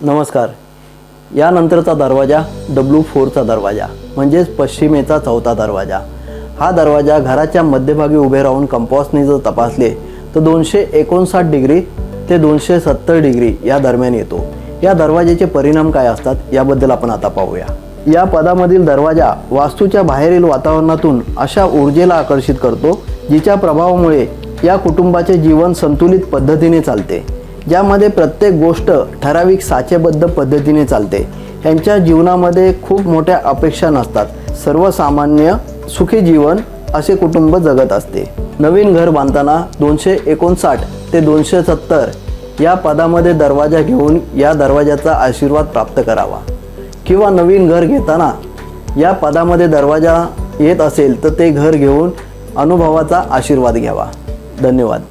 नमस्कार. यानंतरचा दरवाजा W4चा दरवाजा म्हणजेच पश्चिमेचा चौथा दरवाजा. हा दरवाजा घराच्या मध्यभागी उभे राहून कंपासने जर तपासले तर 259 डिग्री ते 270 डिग्री या दरम्यान येतो. या दरवाजाचे परिणाम काय असतात याबद्दल आपण आता पाहूया. या पदामधील दरवाजा वास्तूच्या बाहेरील वातावरणातून अशा ऊर्जेला आकर्षित करतो जिच्या प्रभावामुळे या कुटुंबाचे जीवन संतुलित पद्धतीने चालते, ज्यामध्ये प्रत्येक गोष्ट ठराविक साचेबद्ध पद्धतीने चालते. यांच्या जीवनामध्ये खूप मोठ्या अपेक्षा नसतात. सर्वसामान्य सुखी जीवन असे कुटुंब जगत असते. नवीन घर बांधताना 259 ते 270 या पदामध्ये दरवाजा घेऊन या दरवाजाचा आशीर्वाद प्राप्त करावा, किंवा नवीन घर घेताना या पदामध्ये दरवाजा येत असेल तर ते घर घेऊन अनुभवाचा आशीर्वाद घ्यावा. धन्यवाद.